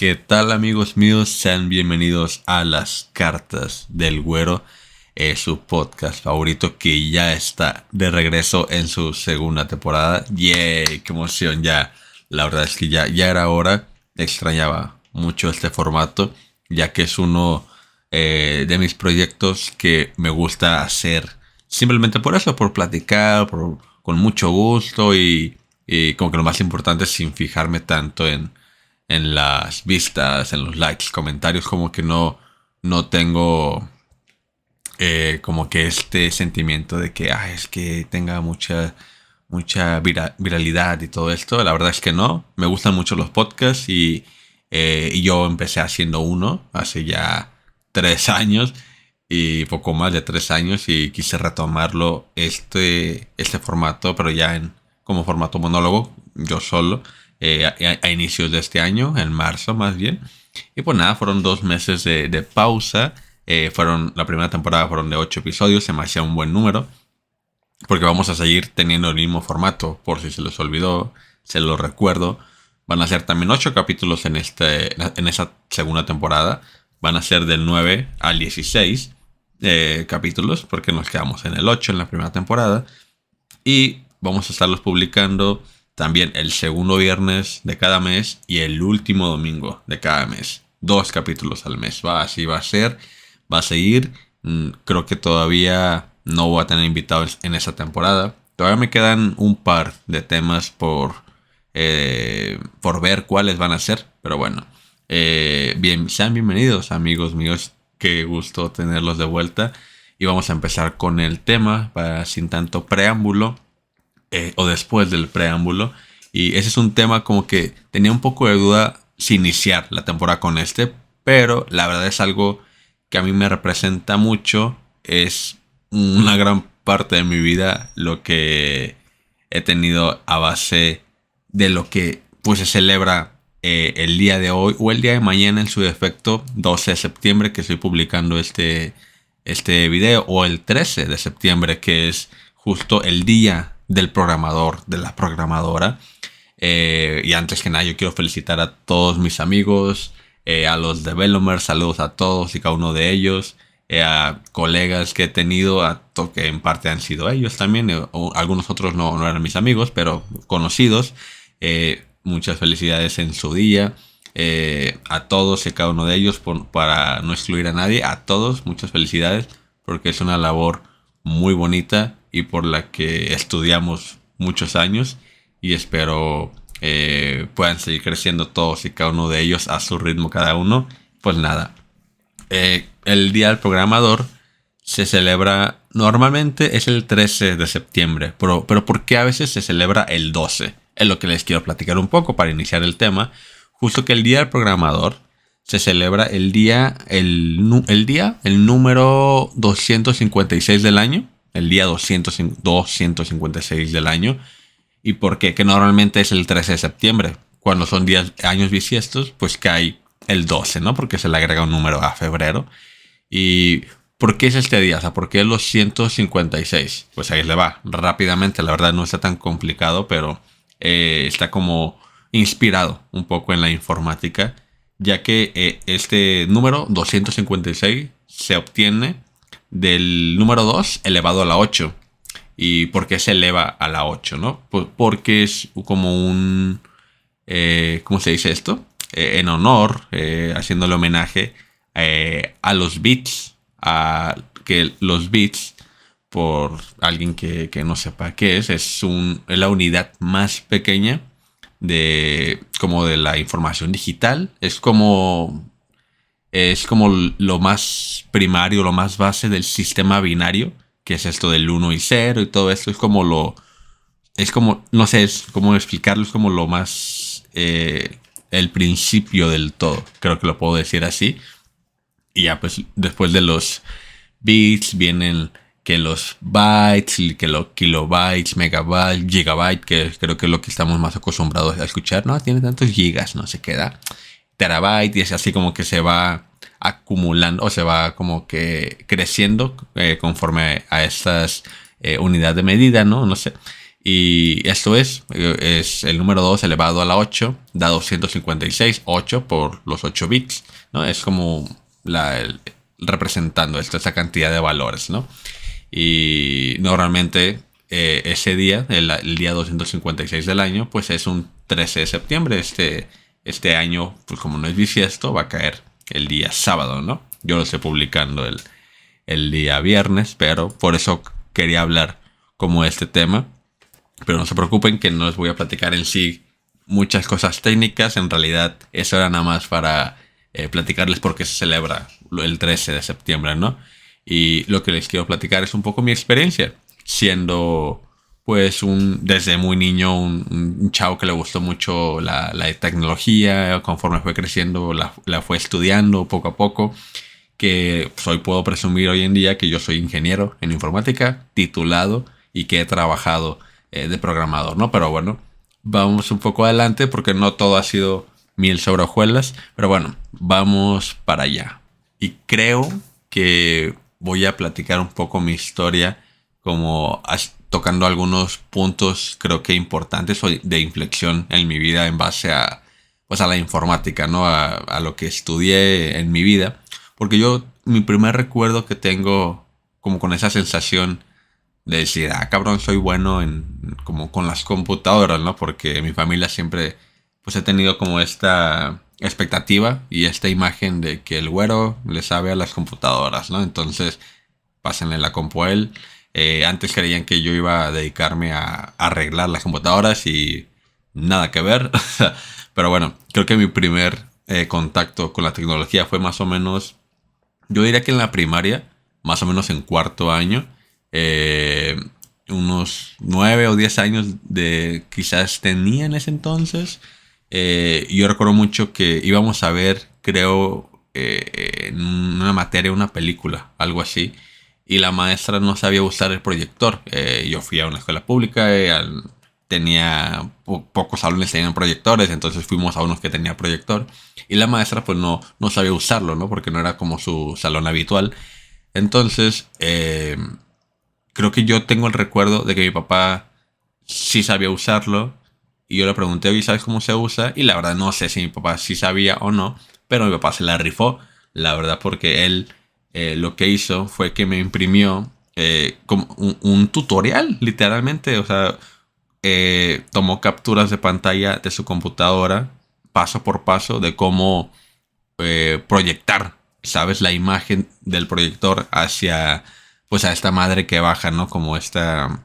¿Qué tal, amigos míos? Sean bienvenidos a Las Cartas del Güero, su podcast favorito que ya está de regreso en su segunda temporada. ¡Yay! ¡Qué emoción! Ya, la verdad es que ya era hora. Extrañaba mucho este formato, ya que es uno de mis proyectos que me gusta hacer simplemente por eso, por platicar, con mucho gusto y como que lo más importante es sin fijarme tanto en las vistas, en los likes, comentarios, como que no tengo como que este sentimiento de que es que tenga mucha viralidad y todo esto. La verdad es que no. Me gustan mucho los podcasts y yo empecé haciendo uno hace ya 3 años y poco más de 3 años y quise retomarlo este formato, pero ya como formato monólogo, yo solo, a inicios de este año, en marzo más bien. Y pues nada, fueron 2 meses de pausa. La primera temporada fueron de 8 episodios, se me hacía un buen número, porque vamos a seguir teniendo el mismo formato, por si se les olvidó, se los recuerdo. Van a ser también 8 capítulos en esa segunda temporada. Van a ser del 9 al 16 capítulos, porque nos quedamos en el 8 en la primera temporada. Y vamos a estarlos publicando también el segundo viernes de cada mes y el último domingo de cada mes. 2 capítulos al mes. Así va a ser. Va a seguir. Creo que todavía no voy a tener invitados en esa temporada. Todavía me quedan un par de temas por ver cuáles van a ser. Pero bueno. Sean bienvenidos, amigos míos. Qué gusto tenerlos de vuelta. Y vamos a empezar con el tema sin tanto preámbulo. O después del preámbulo. Y ese es un tema como que tenía un poco de duda si iniciar la temporada con pero la verdad es algo que a mí me representa mucho. Es una gran parte de mi vida lo que he tenido a base de lo que pues se celebra el día de hoy o el día de mañana en su defecto, 12 de septiembre, que estoy publicando este video, o el 13 de septiembre, que es justo el día del programador, de la programadora. Y antes que nada, yo quiero felicitar a todos mis amigos, a los developers, saludos a todos y cada uno de ellos, a colegas que he tenido, que en parte han sido ellos también, o algunos otros no eran mis amigos, pero conocidos. Muchas felicidades en su día. A todos y cada uno de ellos, para no excluir a nadie, a todos muchas felicidades, porque es una labor muy bonita y por la que estudiamos muchos años, y espero puedan seguir creciendo todos y cada uno de ellos a su ritmo cada uno. Pues nada, el Día del Programador se celebra, normalmente es el 13 de septiembre, pero ¿por qué a veces se celebra el 12? Es lo que les quiero platicar un poco para iniciar el tema. Justo que el Día del Programador se celebra el número 256 del año. El día 256 del año. ¿Y por qué? Que normalmente es el 13 de septiembre. Cuando son años bisiestos, pues cae el 12, ¿no? Porque se le agrega un número a febrero. ¿Y por qué es este día? O sea, ¿por qué los 156? Pues ahí le va. Rápidamente, la verdad no está tan complicado, pero está como inspirado un poco en la informática, ya que este número 256 se obtiene del número 2 elevado a la 8. ¿Y por qué se eleva a la 8, no? Porque es como un... ¿cómo se dice esto? En honor, haciéndole homenaje a los bits. Que los bits, por alguien que no sepa qué es la unidad más pequeña como de la información digital. Es como lo más primario, lo más base del sistema binario, que es esto del 1 y 0 y todo esto. No sé, es como explicarlo, es como lo más, el principio del todo, creo que lo puedo decir así. Y ya pues después de los bits vienen que los bytes, que los kilobytes, megabytes, gigabyte, que creo que es lo que estamos más acostumbrados a escuchar. No, tiene tantos gigas, no se queda terabyte, y es así como que se va acumulando o se va como que creciendo conforme a estas unidades de medida, no sé. Y esto es el número 2 elevado a la 8, da 256, 8 por los 8 bits, ¿no? Es como representando esta cantidad de valores, ¿no? Y normalmente ese día, el día 256 del año, pues es un 13 de septiembre. Este año, pues como no es bisiesto, va a caer el día sábado, ¿no? Yo lo estoy publicando el día viernes, pero por eso quería hablar como este tema. Pero no se preocupen que no les voy a platicar en sí muchas cosas técnicas. En realidad eso era nada más para platicarles por qué se celebra el 13 de septiembre, ¿no? Y lo que les quiero platicar es un poco mi experiencia, siendo pues desde muy niño un chavo que le gustó mucho la tecnología. Conforme fue creciendo la fue estudiando poco a poco, que pues, hoy puedo presumir hoy en día que yo soy ingeniero en informática, titulado, y que he trabajado de programador, ¿no? Pero bueno, vamos un poco adelante porque no todo ha sido miel sobre hojuelas, pero bueno, vamos para allá. Y creo que voy a platicar un poco mi historia, como tocando algunos puntos creo que importantes o de inflexión en mi vida en base a, pues a la informática, ¿no? A lo que estudié en mi vida. Porque mi primer recuerdo que tengo como con esa sensación de decir, cabrón, soy bueno como con las computadoras, ¿no? Porque mi familia siempre, pues he tenido como esta expectativa y esta imagen de que el güero le sabe a las computadoras, ¿no? Entonces, pásenle la compu a él. Antes creían que yo iba a dedicarme a arreglar las computadoras y nada que ver. Pero bueno, creo que mi primer contacto con la tecnología fue más o menos, yo diría que en la primaria, más o menos en cuarto año. eh, Unos 9 o 10 años de quizás tenía en ese entonces. Yo recuerdo mucho que íbamos a ver, creo, en una materia, una película, algo así. Y la maestra no sabía usar el proyector. Yo fui a una escuela pública, tenía pocos salones tenían proyectores, entonces fuimos a unos que tenía proyector. Y la maestra pues no sabía usarlo, ¿no? Porque no era como su salón habitual. Entonces, creo que yo tengo el recuerdo de que mi papá sí sabía usarlo. Y yo le pregunté, oye, ¿sabes cómo se usa? Y la verdad no sé si mi papá sí sabía o no. Pero mi papá se la rifó, la verdad, porque él lo que hizo fue que me imprimió como un tutorial, literalmente. O sea, tomó capturas de pantalla de su computadora, paso por paso, de cómo proyectar, ¿sabes? La imagen del proyector hacia, pues a esta madre que baja, ¿no? Como esta,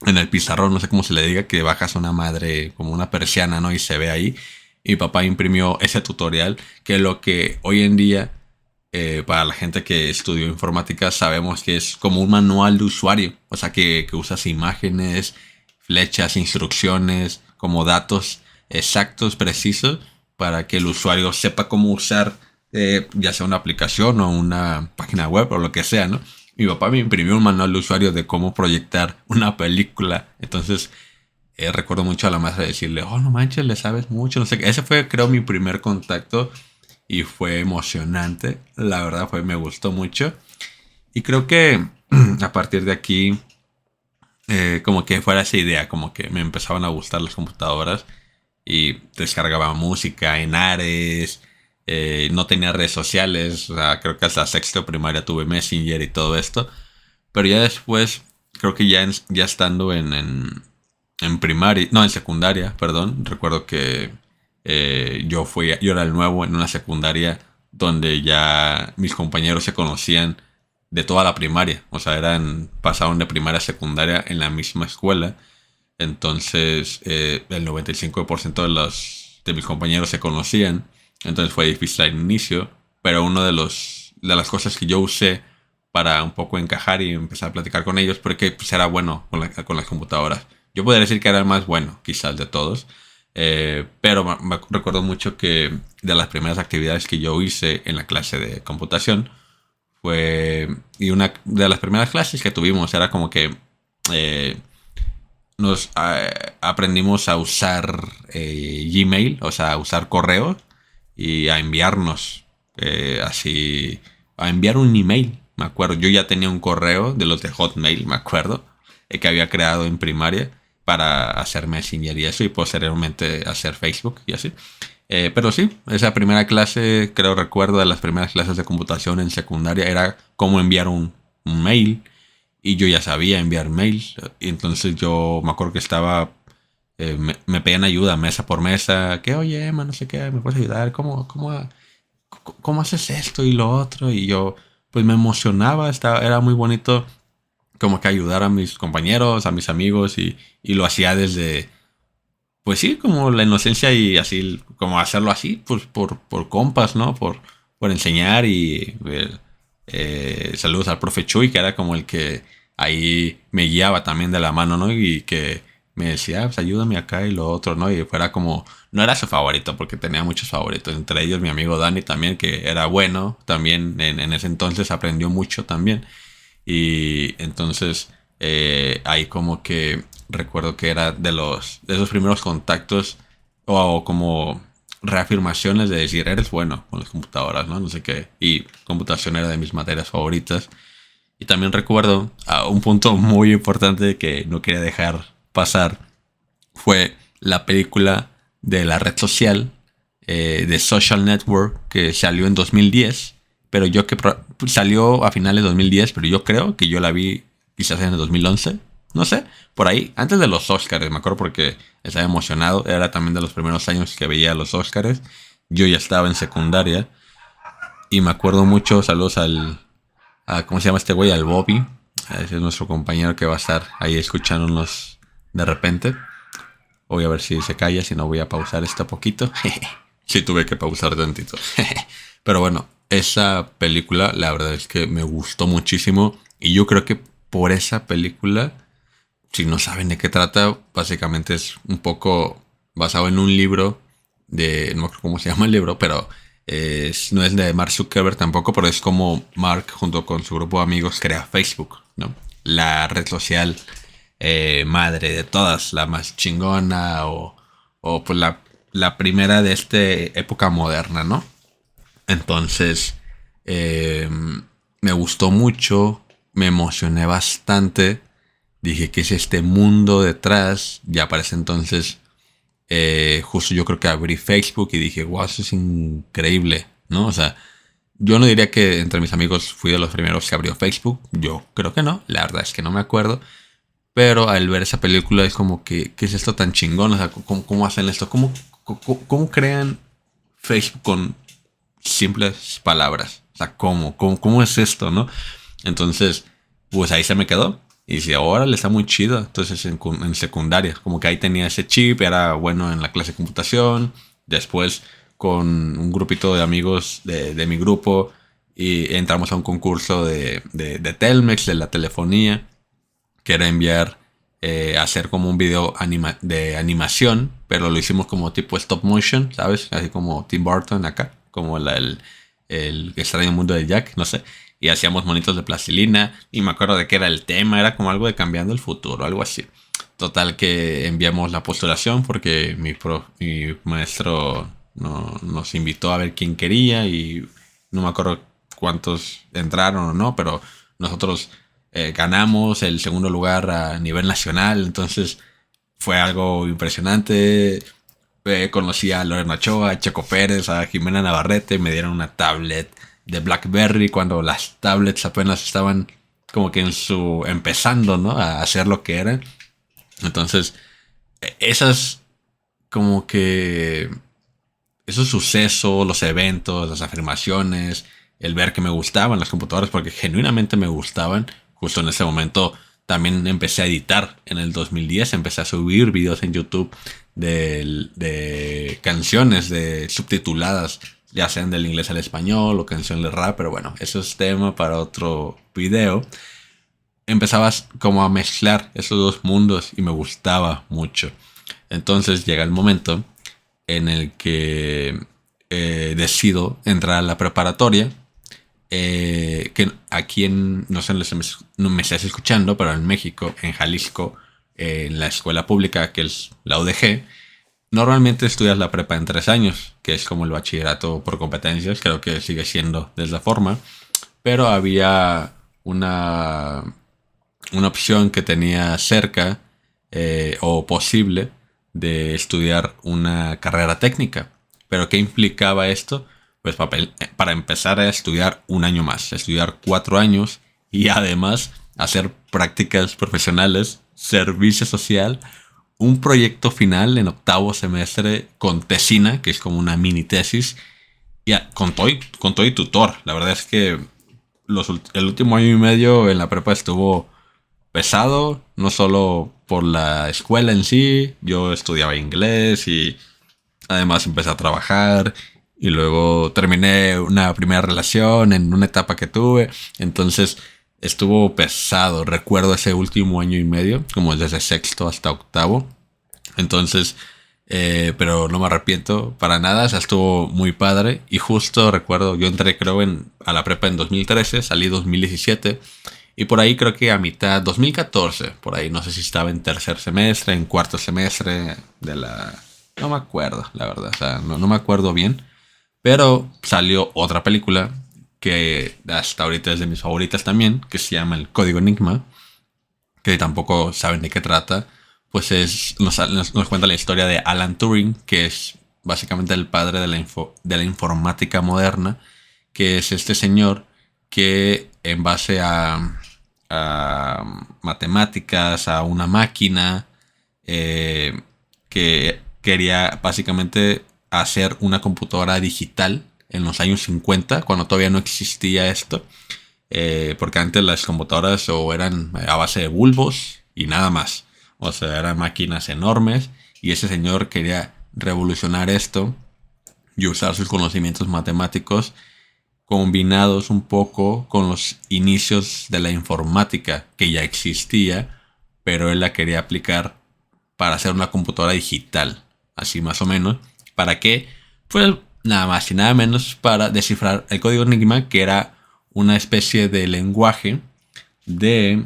en el pizarrón, no sé cómo se le diga, que bajas una madre, como una persiana, ¿no? Y se ve ahí. Y mi papá imprimió ese tutorial, que lo que hoy en día, para la gente que estudió informática, sabemos que es como un manual de usuario. O sea, que usas imágenes, flechas, instrucciones, como datos exactos, precisos, para que el usuario sepa cómo usar ya sea una aplicación o una página web o lo que sea, ¿no? Mi papá me imprimió un manual de usuario de cómo proyectar una película. Entonces, recuerdo mucho a la maestra decirle, oh, no manches, le sabes mucho, no sé qué. Ese fue, creo, mi primer contacto y fue emocionante. La verdad, me gustó mucho. Y creo que a partir de aquí, como que fuera esa idea, como que me empezaban a gustar las computadoras y descargaba música en Ares. No tenía redes sociales, o sea, creo que hasta sexto de primaria tuve Messenger y todo esto. Pero ya después, creo que ya estando en primaria, no, en secundaria, perdón, recuerdo que yo era el nuevo en una secundaria donde ya mis compañeros se conocían de toda la primaria. O sea, pasaron de primaria a secundaria en la misma escuela. Entonces, el 95% de mis compañeros se conocían. Entonces fue difícil al inicio. Pero uno de las cosas que yo usé para un poco encajar y empezar a platicar con ellos, porque pues, era bueno con las computadoras. Yo podría decir que era el más bueno, quizás, de todos. Pero me recuerdo mucho que de las primeras actividades que yo hice en la clase de computación y una de las primeras clases que tuvimos era como que nos aprendimos a usar Gmail, o sea, a usar correo y a enviarnos así, a enviar un email. Me acuerdo, yo ya tenía un correo de los de Hotmail, me acuerdo, que había creado en primaria. para hacer Messenger y eso, y posteriormente hacer Facebook y así. Pero sí, esa primera clase, creo recuerdo de las primeras clases de computación en secundaria, era cómo enviar un mail. Y yo ya sabía enviar mails. Y entonces yo me acuerdo que estaba. Me pedían ayuda mesa por mesa. Que oye, Emma, no sé qué, ¿me puedes ayudar? ¿Cómo haces esto y lo otro? Y yo, pues me emocionaba. Era muy bonito como que ayudar a mis compañeros, a mis amigos. Y lo hacía desde, pues sí, como la inocencia y así, como hacerlo así, pues por compas, ¿no? Por enseñar y saludos al profe Chuy, que era como el que ahí me guiaba también de la mano, ¿no? Y que me decía, pues ayúdame acá y lo otro, ¿no? Y fuera como, no era su favorito, porque tenía muchos favoritos, entre ellos mi amigo Dani también, que era bueno, también en ese entonces aprendió mucho también. Y entonces ahí como que recuerdo que era de esos primeros contactos o como reafirmaciones de decir, eres bueno con las computadoras, ¿no? No sé qué. Y computación era de mis materias favoritas. Y también recuerdo un punto muy importante que no quería dejar pasar. Fue la película de la red social de Social Network que salió en 2010. Pero yo que salió a finales de 2010, pero yo creo que yo la vi quizás en el 2011. No sé, por ahí, antes de los Oscars, me acuerdo porque estaba emocionado. Era también de los primeros años que veía los Oscars. Yo ya estaba en secundaria. Y me acuerdo mucho, saludos ¿cómo se llama este güey? Al Bobby. Ese es nuestro compañero que va a estar ahí escuchándonos de repente. Voy a ver si se calla, si no voy a pausar esto poquito. Sí, tuve que pausar tantito. Pero bueno, esa película la verdad es que me gustó muchísimo. Y yo creo que por esa película, si no saben de qué trata, básicamente es un poco basado en un libro de, no sé cómo se llama el libro, pero no es de Mark Zuckerberg tampoco, pero es como Mark junto con su grupo de amigos crea Facebook, ¿no? La red social madre de todas, la más chingona o pues la primera de esta época moderna, ¿no? Entonces, eh, me gustó mucho, me emocioné bastante. Dije, ¿qué es este mundo detrás? Ya para ese entonces, justo yo creo que abrí Facebook y dije, wow, eso es increíble, ¿no? O sea, yo no diría que entre mis amigos fui de los primeros que abrió Facebook. Yo creo que no, la verdad es que no me acuerdo. Pero al ver esa película es como que, ¿qué es esto tan chingón? O sea, ¿cómo hacen esto? ¿Cómo crean Facebook con simples palabras? O sea, ¿cómo es esto, no? Entonces, pues ahí se me quedó. Y si ahora le está muy chido. Entonces en secundaria, como que ahí tenía ese chip, era bueno en la clase de computación. Después con un grupito de amigos de mi grupo y entramos a un concurso de Telmex, de la telefonía, que era enviar, hacer como un video de animación, pero lo hicimos como tipo stop motion, ¿sabes? Así como Tim Burton acá, como el extraño mundo de Jack, no sé. Y hacíamos monitos de plastilina y me acuerdo de que era el tema, era como algo de cambiando el futuro, algo así. Total que enviamos la postulación porque mi maestro nos invitó a ver quién quería y no me acuerdo cuántos entraron o no, pero nosotros ganamos el segundo lugar a nivel nacional, entonces fue algo impresionante. Conocí a Lorena Ochoa, a Checo Pérez, a Jimena Navarrete, me dieron una tablet de BlackBerry cuando las tablets apenas estaban como que empezando, ¿no? A hacer lo que eran. Entonces, esas como que esos sucesos, los eventos, las afirmaciones, el ver que me gustaban las computadoras, porque genuinamente me gustaban. Justo en ese momento también empecé a editar en el 2010, empecé a subir videos en YouTube de canciones subtituladas, ya sean del inglés al español o canciones de rap, pero bueno, eso es tema para otro video. Empezabas como a mezclar esos dos mundos y me gustaba mucho. Entonces llega el momento en el que decido entrar a la preparatoria. Que aquí no sé, no me estás escuchando, pero en México, en Jalisco, en la escuela pública, que es la UDG, normalmente estudias la prepa en 3 años, que es como el bachillerato por competencias, creo que sigue siendo de esa forma, pero había una opción que tenía cerca, o posible de estudiar una carrera técnica. ¿Pero qué implicaba esto? Pues para empezar a estudiar un año más, estudiar 4 años y además hacer prácticas profesionales, servicio social, un proyecto final en octavo semestre con tesina, que es como una mini tesis, y con todo y tutor. La verdad es que el último año y medio en la prepa estuvo pesado, no solo por la escuela en sí, yo estudiaba inglés y además empecé a trabajar y luego terminé una primera relación en una etapa que tuve, entonces estuvo pesado. Recuerdo ese último año y medio, como desde sexto hasta octavo, entonces, pero no me arrepiento para nada, o sea, estuvo muy padre. Y justo recuerdo, yo entré creo a la prepa en 2013, salí 2017. Y por ahí creo que a mitad, 2014, por ahí, no sé si estaba en tercer semestre, en cuarto semestre de la... No me acuerdo, la verdad, o sea, no me acuerdo bien. Pero salió otra película que hasta ahorita es de mis favoritas también, que se llama El Código Enigma, que tampoco saben de qué trata. Pues nos cuenta la historia de Alan Turing, que es básicamente el padre de la informática moderna, que es este señor que en base a matemáticas, a una máquina, que quería básicamente hacer una computadora digital en los años 50, cuando todavía no existía esto. Porque antes las computadoras o eran a base de bulbos y nada más. O sea, eran máquinas enormes y ese señor quería revolucionar esto y usar sus conocimientos matemáticos combinados un poco con los inicios de la informática que ya existía, pero él la quería aplicar para hacer una computadora digital, así más o menos. ¿Para qué? Pues nada más y nada menos para descifrar el código Enigma, que era una especie de lenguaje de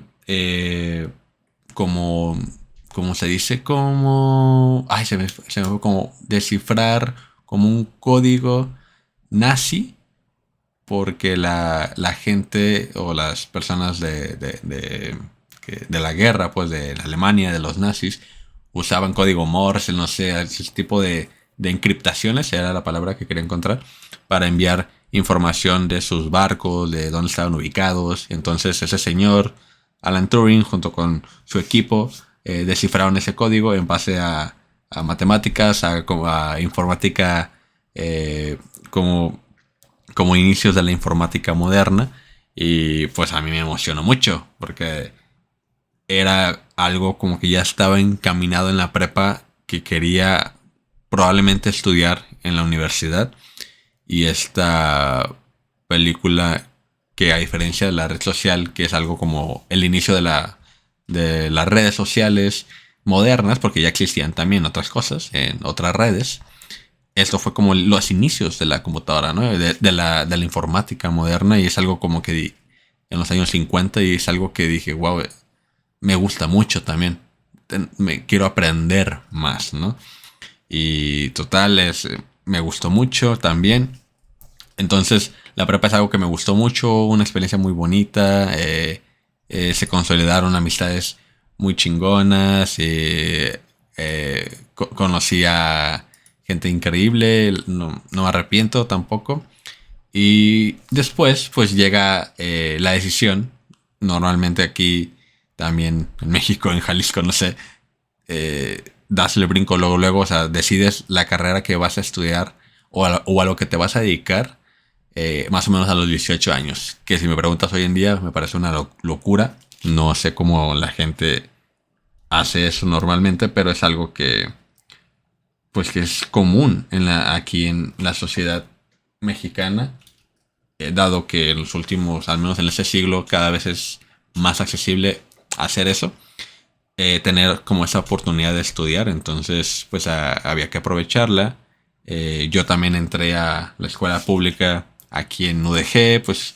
como se dice, como se me fue, como descifrar como un código nazi, porque la gente o las personas de la guerra, pues de la Alemania, de los nazis, usaban código Morse, no sé, ese tipo de encriptaciones, era la palabra que quería encontrar, para enviar información de sus barcos, de dónde estaban ubicados. Entonces ese señor, Alan Turing, junto con su equipo, descifraron ese código en base a matemáticas, a informática, como inicios de la informática moderna. Y pues a mí me emocionó mucho, porque era algo como que ya estaba encaminado en la prepa, que quería probablemente estudiar en la universidad. Y esta película, que a diferencia de la red social, que es algo como el inicio de las redes sociales modernas, porque ya existían también otras cosas en otras redes, esto fue como los inicios de la computadora, ¿no? De la informática moderna, y es algo como que en los años 50, y es algo que dije, wow, me gusta mucho también. Me quiero aprender más, ¿no? Y total, me gustó mucho también. Entonces, la prepa es algo que me gustó mucho, una experiencia muy bonita. Se consolidaron amistades muy chingonas. Conocí a gente increíble, no me arrepiento tampoco. Y después, pues llega la decisión. Normalmente aquí, también en México, en Jalisco, no sé, das el brinco luego, o sea, decides la carrera que vas a estudiar o a lo que te vas a dedicar, más o menos a los 18 años. Que si me preguntas hoy en día, me parece una locura. No sé cómo la gente hace eso normalmente, pero es algo que, pues, que es común aquí en la sociedad mexicana, dado que en los últimos, al menos en este siglo, cada vez es más accesible hacer eso. Tener como esa oportunidad de estudiar, entonces pues había que aprovecharla. Yo también entré a la escuela pública aquí en UDG, pues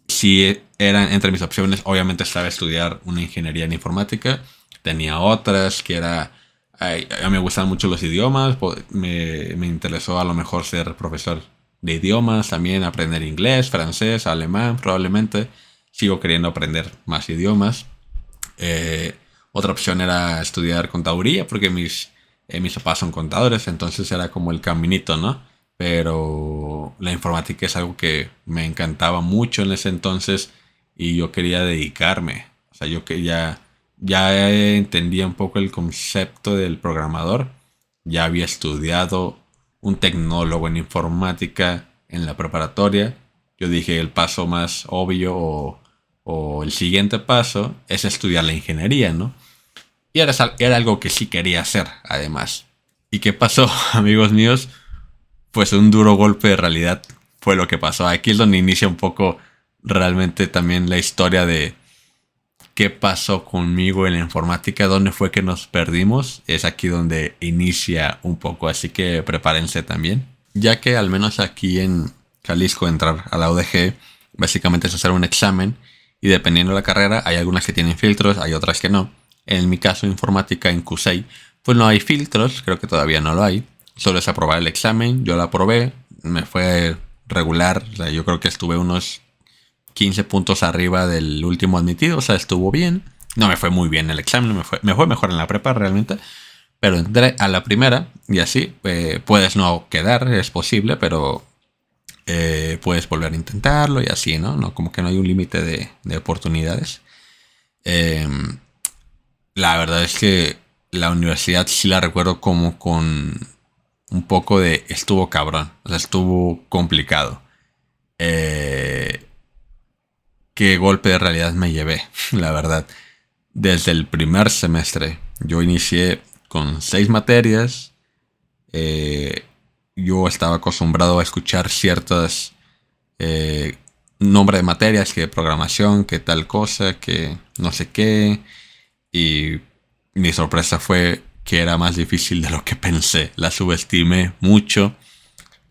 si eran entre mis opciones, obviamente estaba estudiar una ingeniería en informática. Tenía otras que era, a mí me gustan mucho los idiomas, me interesó a lo mejor ser profesor de idiomas, también aprender inglés, francés, alemán, probablemente sigo queriendo aprender más idiomas. Otra opción era estudiar contaduría porque mis papás son contadores, entonces era como el caminito, ¿no? Pero la informática es algo que me encantaba mucho en ese entonces y yo quería dedicarme. O sea, yo que ya entendía un poco el concepto del programador. Ya había estudiado un tecnólogo en informática en la preparatoria. Yo dije el paso más obvio o el siguiente paso es estudiar la ingeniería, ¿no? Y era algo que sí quería hacer, además. ¿Y qué pasó, amigos míos? Pues un duro golpe de realidad fue lo que pasó. Aquí es donde inicia un poco realmente también la historia de qué pasó conmigo en la informática, dónde fue que nos perdimos. Es aquí donde inicia un poco, así que prepárense también. Ya que al menos aquí en Jalisco entrar a la UDG básicamente es hacer un examen y dependiendo de la carrera hay algunas que tienen filtros, hay otras que no. En mi caso informática en CUSEI pues no hay filtros, creo que todavía no lo hay. Solo es aprobar el examen, yo lo aprobé, me fue regular, o sea, yo creo que estuve unos 15 puntos arriba del último admitido, o sea, estuvo bien. No me fue muy bien el examen, me fue mejor en la prepa realmente. Pero entré a la primera y así puedes no quedar, es posible, pero puedes volver a intentarlo y así, ¿no? No, como que no hay un límite de oportunidades. Eh, la verdad es que la universidad sí la recuerdo como con un poco de estuvo cabrón, o sea, estuvo complicado. Eh, qué golpe de realidad me llevé, la verdad. Desde el primer semestre yo inicié con 6 materias. Eh, yo estaba acostumbrado a escuchar ciertas eh, nombres de materias, que programación, que tal cosa, que no sé qué. Y mi sorpresa fue que era más difícil de lo que pensé. La subestimé mucho.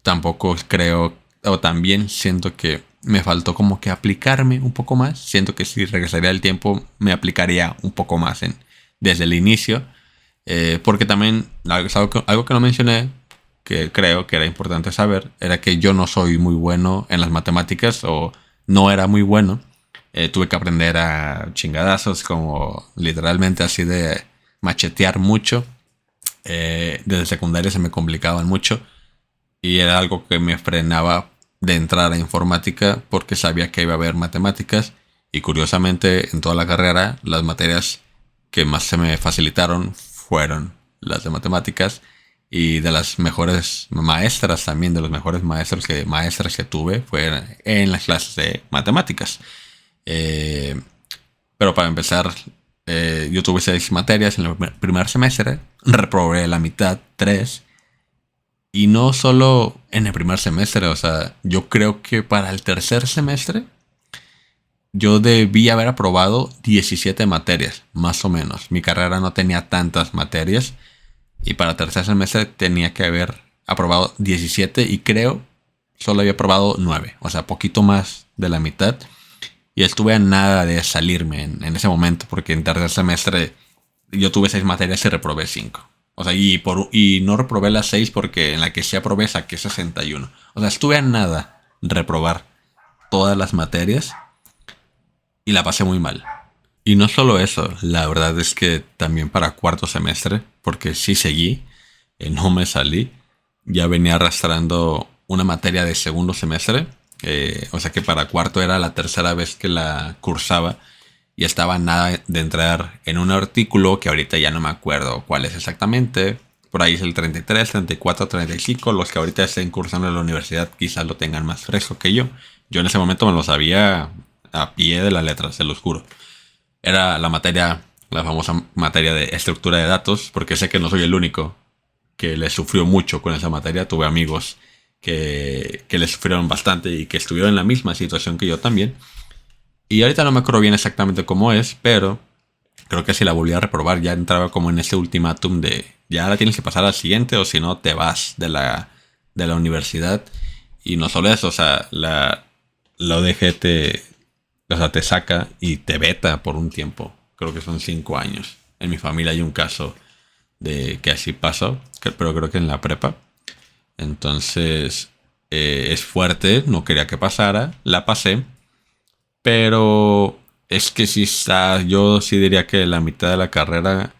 Tampoco creo, o también siento que me faltó como que aplicarme un poco más. Siento que si regresaría el tiempo me aplicaría un poco más desde el inicio. Porque también algo que no mencioné, que creo que era importante saber, era que yo no soy muy bueno en las matemáticas o no era muy bueno. Tuve que aprender a chingadazos, como literalmente así de machetear mucho. Desde secundaria se me complicaban mucho y era algo que me frenaba de entrar a informática porque sabía que iba a haber matemáticas y curiosamente en toda la carrera las materias que más se me facilitaron fueron las de matemáticas y de las mejores maestras también, de los mejores maestras que tuve fue en las clases de matemáticas. Eh, pero para empezar, yo tuve 6 materias en el primer semestre, reprobé la mitad, 3. Y no solo en el primer semestre, o sea, yo creo que para el tercer semestre yo debí haber aprobado 17 materias, más o menos. Mi carrera no tenía tantas materias y para el tercer semestre tenía que haber aprobado 17 y creo solo había aprobado 9, o sea, poquito más de la mitad. Y estuve a nada de salirme en ese momento porque en tercer semestre yo tuve 6 materias y reprobé 5. O sea, y no reprobé las 6 porque en la que sí aprobé saqué 61. O sea, estuve a nada reprobar todas las materias y la pasé muy mal. Y no solo eso, la verdad es que también para cuarto semestre, porque sí seguí, no me salí, ya venía arrastrando una materia de segundo semestre. O sea que para cuarto era la tercera vez que la cursaba y estaba a nada de entrar en un artículo que ahorita ya no me acuerdo cuál es exactamente. Por ahí es el 33, 34, 35. Los que ahorita estén cursando en la universidad quizás lo tengan más fresco que yo. Yo en ese momento me lo sabía a pie de la letra, se los juro. Era la famosa materia de estructura de datos, porque sé que no soy el único que le sufrió mucho con esa materia. Tuve amigos que le sufrieron bastante y que estuvieron en la misma situación que yo también. Y ahorita no me acuerdo bien exactamente cómo es, pero creo que si la volví a reprobar ya entraba como en ese ultimátum de ya la tienes que pasar al siguiente o si no te vas de la universidad. Y no solo eso, o sea, la ODG te saca y te veta por un tiempo. Creo que son 5 años. En mi familia hay un caso de que así pasó, pero creo que en la prepa. Entonces es fuerte, no quería que pasara, la pasé, pero Es que sí está, yo sí diría que la mitad de la carrera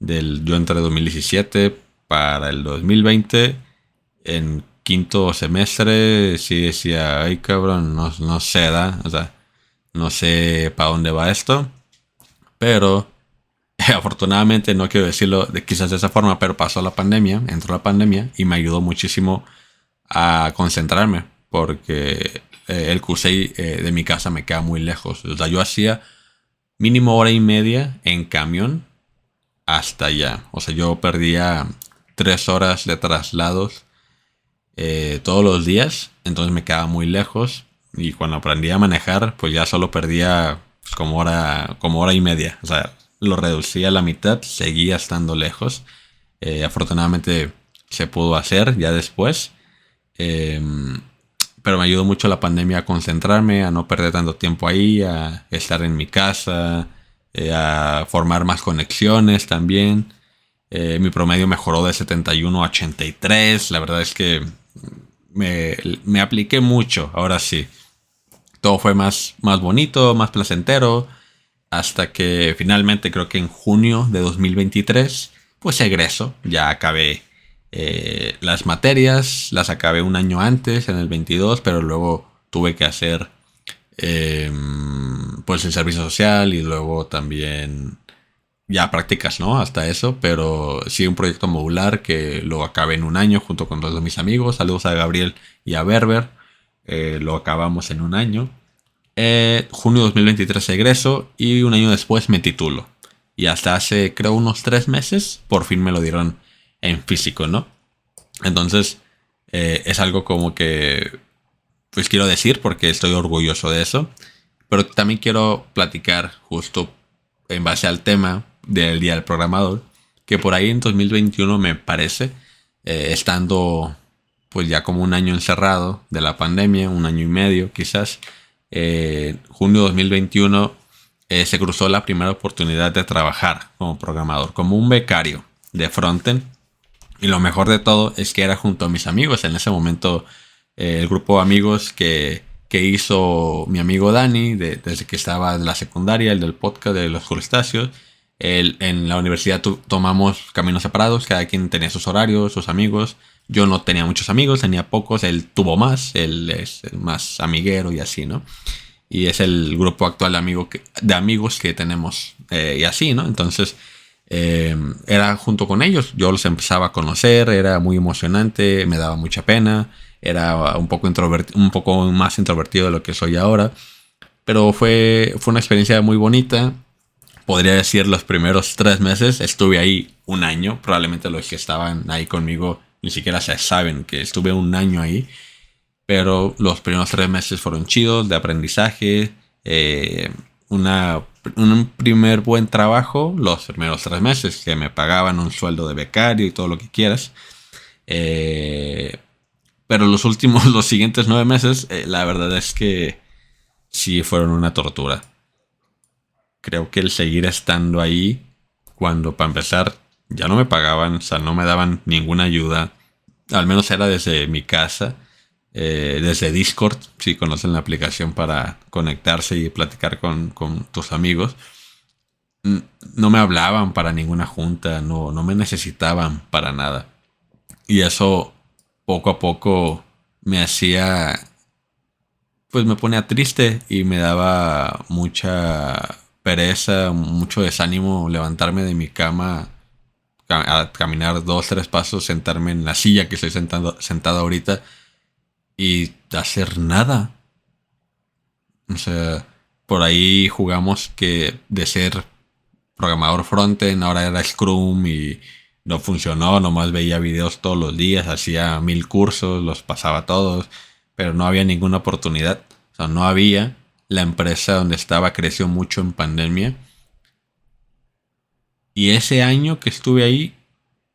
yo entré 2017 para el 2020 en quinto semestre, sí decía, ay cabrón, no sé, ¿da? O sea, no sé para dónde va esto, pero afortunadamente no quiero decirlo de quizás de esa forma, pero pasó la pandemia, entró la pandemia y me ayudó muchísimo a concentrarme porque el CUSEI de mi casa me queda muy lejos. O sea, yo hacía mínimo hora y media en camión hasta allá. O sea, yo perdía 3 horas de traslados todos los días, entonces me quedaba muy lejos. Y cuando aprendí a manejar, pues ya solo perdía pues, como hora y media. O sea, lo reducía a la mitad, seguía estando lejos. Afortunadamente se pudo hacer ya después. Eh, pero me ayudó mucho la pandemia a concentrarme, a no perder tanto tiempo ahí, a estar en mi casa, a formar más conexiones también. Mi promedio mejoró de 71 a 83. La verdad es que me apliqué mucho, ahora sí. Todo fue más bonito, más placentero, hasta que finalmente creo que en junio de 2023, pues egreso, ya acabé las materias, las acabé un año antes, en el 22, pero luego tuve que hacer eh, pues el servicio social y luego también ya prácticas, ¿no? Hasta eso, pero sí un proyecto modular que lo acabé en un año junto con dos de mis amigos. Saludos a Gabriel y a Berber. Lo acabamos en un año. Junio de 2023 egreso y un año después me titulo. Y hasta hace, creo, unos 3 meses, por fin me lo dieron en físico, ¿no? Entonces, es algo como que, pues quiero decir porque estoy orgulloso de eso. Pero también quiero platicar justo en base al tema del Día del Programador, que por ahí en 2021 me parece, estando pues ya como un año encerrado de la pandemia, un año y medio quizás, junio de 2021 se cruzó la primera oportunidad de trabajar como programador, como un becario de frontend. Y lo mejor de todo es que era junto a mis amigos. En ese momento, el grupo de amigos que hizo mi amigo Dani, desde que estaba en la secundaria, el del podcast de los crustáceos. En la universidad tomamos caminos separados, cada quien tenía sus horarios, sus amigos. Yo no tenía muchos amigos, tenía pocos, él tuvo más, él es el más amiguero y así, ¿no? Y es el grupo actual de amigos que tenemos y así, ¿no? Entonces, era junto con ellos, yo los empezaba a conocer, era muy emocionante, me daba mucha pena, era un poco más introvertido de lo que soy ahora, pero fue una experiencia muy bonita. Podría decir los primeros 3 meses, estuve ahí un año, probablemente los que estaban ahí conmigo ni siquiera se saben que estuve un año ahí, pero los primeros 3 meses fueron chidos de aprendizaje, un primer buen trabajo los primeros 3 meses que me pagaban un sueldo de becario y todo lo que quieras. Eh, pero los siguientes 9 meses, la verdad es que sí fueron una tortura. Creo que el seguir estando ahí, cuando para empezar ya no me pagaban, o sea, no me daban ninguna ayuda, al menos era desde mi casa, desde Discord, si conocen la aplicación para conectarse y platicar con tus amigos. No me hablaban para ninguna junta, no me necesitaban para nada. Y eso poco a poco me hacía, pues me ponía triste y me daba mucha pereza, mucho desánimo levantarme de mi cama, a caminar 2, 3 pasos, sentarme en la silla que estoy sentado ahorita y hacer nada. O sea, por ahí jugamos que de ser programador frontend ahora era Scrum y no funcionó, nomás veía videos todos los días, hacía 1000 cursos, los pasaba todos, pero no había ninguna oportunidad. O sea, no había. La empresa donde estaba creció mucho en pandemia. Y ese año que estuve ahí,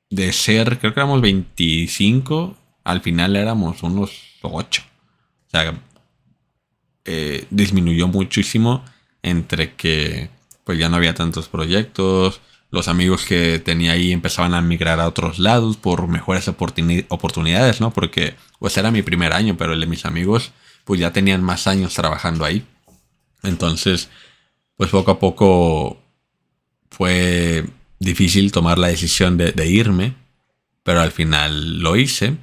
de ser, creo que éramos 25, al final éramos unos 8. O sea, disminuyó muchísimo entre que pues ya no había tantos proyectos, los amigos que tenía ahí empezaban a migrar a otros lados por mejores oportunidades, ¿no? Porque pues era mi primer año, pero el de mis amigos pues ya tenían más años trabajando ahí. Entonces pues poco a poco fue difícil tomar la decisión de irme, pero al final lo hice.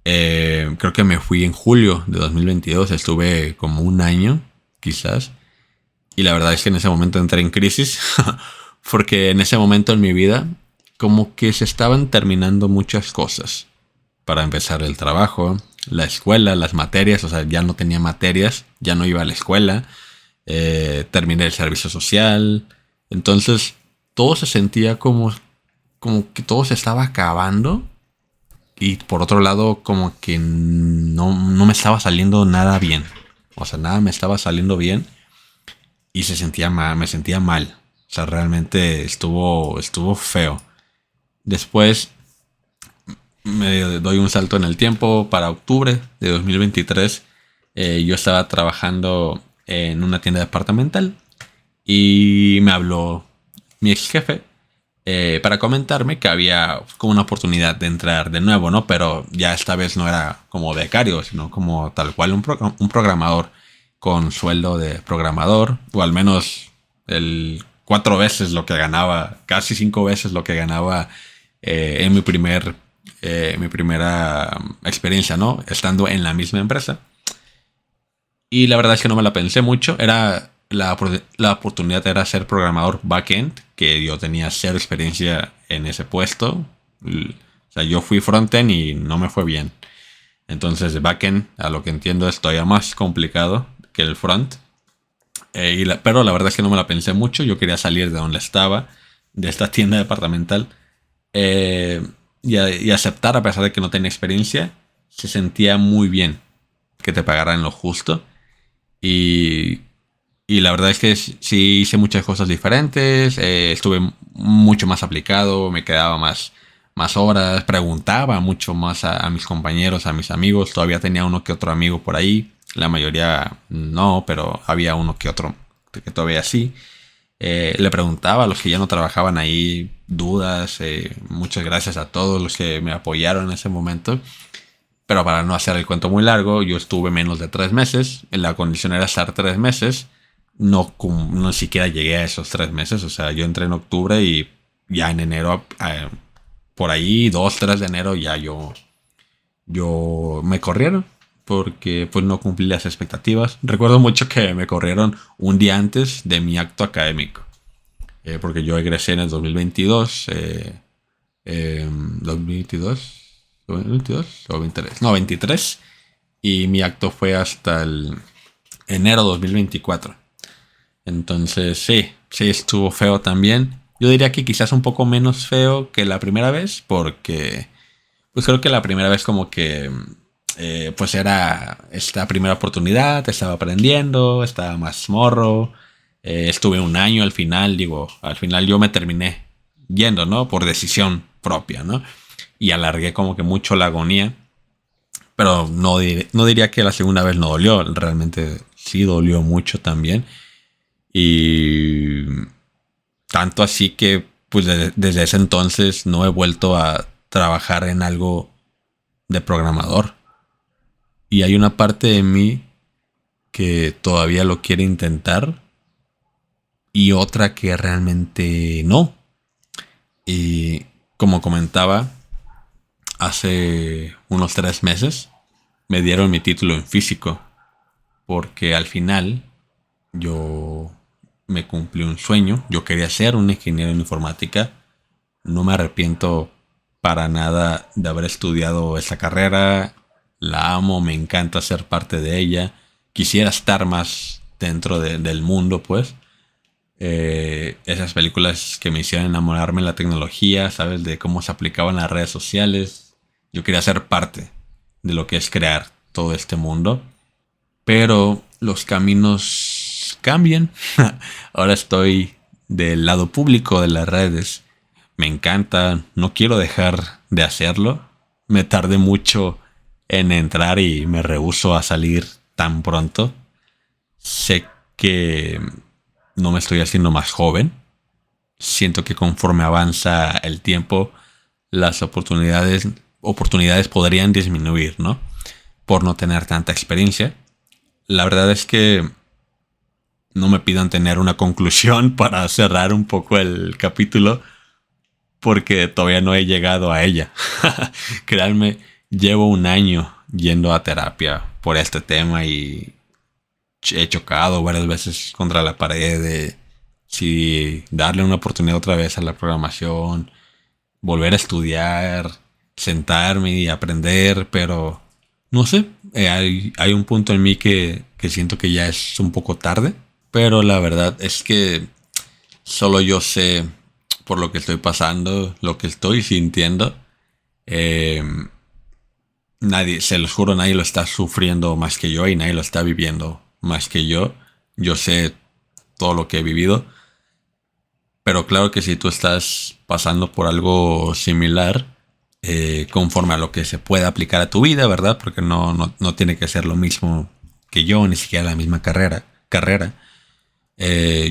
Creo que me fui en julio de 2022, estuve como un año, quizás. Y la verdad es que en ese momento entré en crisis, porque en ese momento en mi vida, como que se estaban terminando muchas cosas. Para empezar, el trabajo, la escuela, las materias, o sea, ya no tenía materias, ya no iba a la escuela, terminé el servicio social. Entonces, todo se sentía como que todo se estaba acabando. Y por otro lado, como que no me estaba saliendo nada bien. O sea, nada me estaba saliendo bien. Y se sentía mal, me sentía mal. O sea, realmente estuvo feo. Después me doy un salto en el tiempo para octubre de 2023. Yo estaba trabajando en una tienda departamental. Y me habló mi ex jefe para comentarme que había como una oportunidad de entrar de nuevo, ¿no? Pero ya esta vez no era como becario, sino como tal cual un programador con sueldo de programador, o al menos el 4 veces lo que ganaba, casi 5 veces lo que ganaba en mi primera experiencia, ¿no? Estando en la misma empresa. Y la verdad es que no me la pensé mucho. Era la oportunidad era ser programador backend, que yo tenía cero experiencia en ese puesto. O sea, yo fui frontend y no me fue bien. Entonces, backend, a lo que entiendo, es todavía más complicado que el front. Pero la verdad es que no me la pensé mucho. Yo quería salir de donde estaba, de esta tienda departamental, eh, y aceptar, a pesar de que no tenía experiencia. Se sentía muy bien que te pagaran lo justo. Y, y la verdad es que sí hice muchas cosas diferentes. Estuve mucho más aplicado, me quedaba más horas, preguntaba mucho más a mis compañeros, a mis amigos. Todavía tenía uno que otro amigo por ahí. La mayoría no, pero había uno que otro que todavía sí. Le preguntaba a los que ya no trabajaban ahí dudas. Muchas gracias a todos los que me apoyaron en ese momento. Pero para no hacer el cuento muy largo, yo estuve menos de 3 meses. La condición era estar 3 meses. No siquiera llegué a esos 3 meses. O sea, yo entré en octubre y ya en enero, por ahí, 2, 3 de enero, ya yo me corrieron. Porque pues no cumplí las expectativas. Recuerdo mucho que me corrieron un día antes de mi acto académico. Porque yo egresé en el 2022. 2022. ¿2022 o 23? No, 23. Y mi acto fue hasta el enero 2024. Entonces, sí, estuvo feo también. Yo diría que quizás un poco menos feo que la primera vez, porque pues creo que la primera vez como que pues era esta primera oportunidad, estaba aprendiendo, estaba más morro. Estuve un año al final, al final yo me terminé yendo, ¿no? Por decisión propia, ¿no? Y alargué como que mucho la agonía. Pero no diría que la segunda vez no dolió. Realmente sí dolió mucho también. Y tanto así que pues desde ese entonces no he vuelto a trabajar en algo de programador. Y hay una parte de mí que todavía lo quiere intentar y otra que realmente no. Y como comentaba, hace unos 3 meses me dieron mi título en físico porque al final yo me cumplí un sueño. Yo quería ser un ingeniero en informática. No me arrepiento para nada de haber estudiado esa carrera. La amo, me encanta ser parte de ella. Quisiera estar más dentro del mundo, pues. Esas películas que me hicieron enamorarme de la tecnología, ¿sabes? De cómo se aplicaban las redes sociales. Yo quería ser parte de lo que es crear todo este mundo. Pero los caminos cambian. Ahora estoy del lado público de las redes. Me encanta, no quiero dejar de hacerlo. Me tardé mucho en entrar y me rehúso a salir tan pronto. Sé que no me estoy haciendo más joven. Siento que conforme avanza el tiempo, las oportunidades podrían disminuir, ¿no? Por no tener tanta experiencia. La verdad es que no me pidan tener una conclusión para cerrar un poco el capítulo, porque todavía no he llegado a ella. Créanme, llevo un año yendo a terapia por este tema y he chocado varias veces contra la pared de si darle una oportunidad otra vez a la programación, volver a estudiar, sentarme y aprender, pero no sé, hay un punto en mí que siento que ya es un poco tarde, pero la verdad es que solo yo sé por lo que estoy pasando, lo que estoy sintiendo. Eh, Nadie, se los juro, nadie lo está sufriendo más que yo y nadie lo está viviendo más que yo. Yo sé todo lo que he vivido, pero claro que si tú estás pasando por algo similar, conforme a lo que se pueda aplicar a tu vida, ¿verdad? Porque no tiene que ser lo mismo que yo, ni siquiera la misma carrera.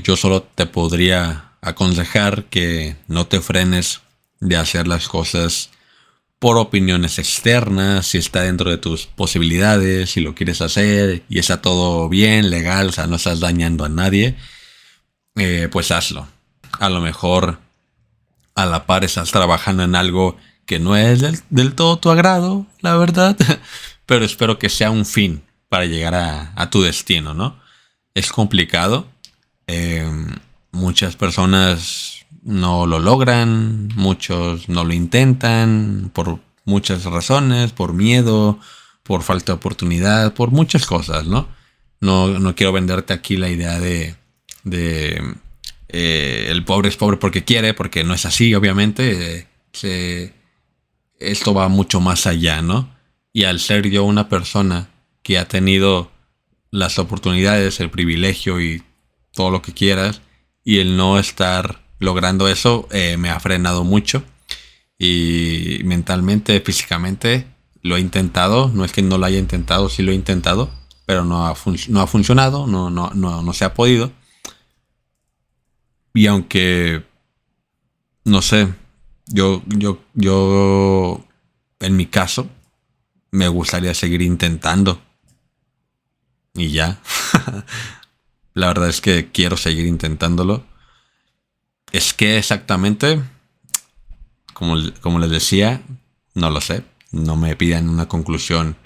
Yo solo te podría aconsejar que no te frenes de hacer las cosas por opiniones externas, si está dentro de tus posibilidades, si lo quieres hacer y está todo bien, legal, o sea, no estás dañando a nadie, pues hazlo. A lo mejor a la par estás trabajando en algo que no es del todo tu agrado, la verdad, pero espero que sea un fin para llegar a tu destino, ¿no? Es complicado. Eh, Muchas personas no lo logran, muchos no lo intentan por muchas razones, por miedo, por falta de oportunidad, por muchas cosas, ¿no? No quiero venderte aquí la idea de el pobre es pobre porque quiere, porque no es así, obviamente. Esto va mucho más allá, ¿no? Y al ser yo una persona que ha tenido las oportunidades, el privilegio y todo lo que quieras, y el no estar logrando eso me ha frenado mucho. Y mentalmente, físicamente, lo he intentado. No es que no lo haya intentado, sí lo he intentado, pero no ha funcionado, no se ha podido. Y aunque, no sé, yo, en mi caso, me gustaría seguir intentando. Y ya. La verdad es que quiero seguir intentándolo. Es que exactamente, como les decía, no lo sé. No me pidan una conclusión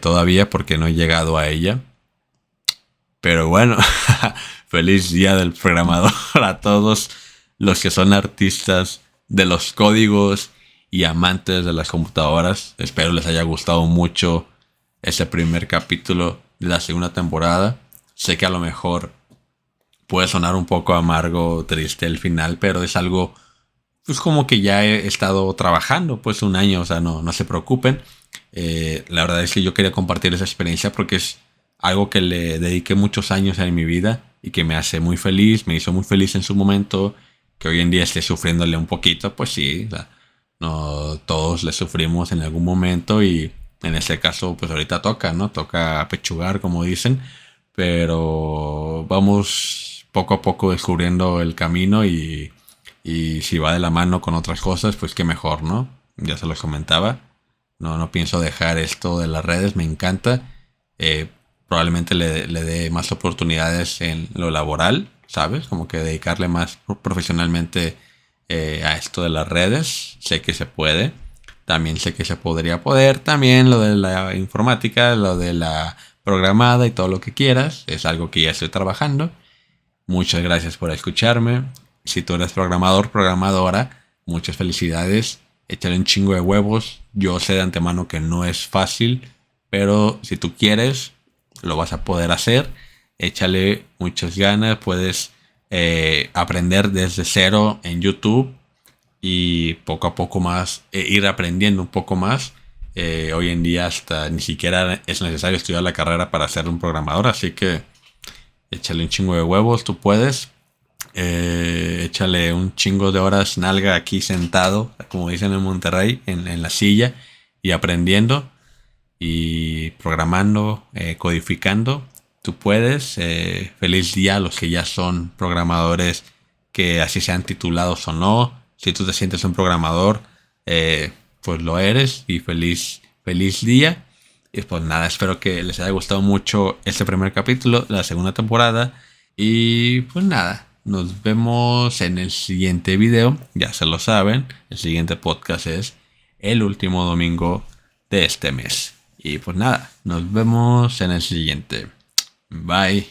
todavía porque no he llegado a ella. Pero bueno, feliz día del programador a todos los que son artistas de los códigos y amantes de las computadoras. Espero les haya gustado mucho ese primer capítulo de la segunda temporada. Sé que a lo mejor puede sonar un poco amargo, triste el final, pero es algo pues como que ya he estado trabajando pues un año, o sea, no se preocupen. La verdad es que yo quería compartir esa experiencia porque es algo que le dediqué muchos años en mi vida y que me hace muy feliz, me hizo muy feliz en su momento. Que hoy en día esté sufriéndole un poquito, pues sí, o sea, no todos le sufrimos en algún momento y en ese caso pues ahorita toca, ¿no? Toca apechugar, como dicen, pero vamos poco a poco descubriendo el camino y si va de la mano con otras cosas, pues qué mejor, ¿no? Ya se los comentaba. No pienso dejar esto de las redes, me encanta. Probablemente le dé más oportunidades en lo laboral, ¿sabes? Como que dedicarle más profesionalmente a esto de las redes. Sé que se puede. También sé que se podría poder. También lo de la informática, lo de la programada y todo lo que quieras. Es algo que ya estoy trabajando. Muchas gracias por escucharme. Si tú eres programador, programadora, muchas felicidades. Échale un chingo de huevos. Yo sé de antemano que no es fácil, pero si tú quieres, lo vas a poder hacer. Échale muchas ganas. Puedes aprender desde cero en YouTube y poco a poco más ir aprendiendo un poco más. Hoy en día hasta ni siquiera es necesario estudiar la carrera para ser un programador, así que échale un chingo de huevos, tú puedes. Échale un chingo de horas nalga aquí sentado, como dicen en Monterrey, en la silla y aprendiendo y programando, codificando. Tú puedes. Feliz día a los que ya son programadores, que así sean titulados o no. Si tú te sientes un programador, pues lo eres y feliz día. Y pues nada, espero que les haya gustado mucho este primer capítulo de la segunda temporada. Y pues nada, nos vemos en el siguiente video. Ya se lo saben, el siguiente podcast es el último domingo de este mes. Y pues nada, nos vemos en el siguiente. Bye.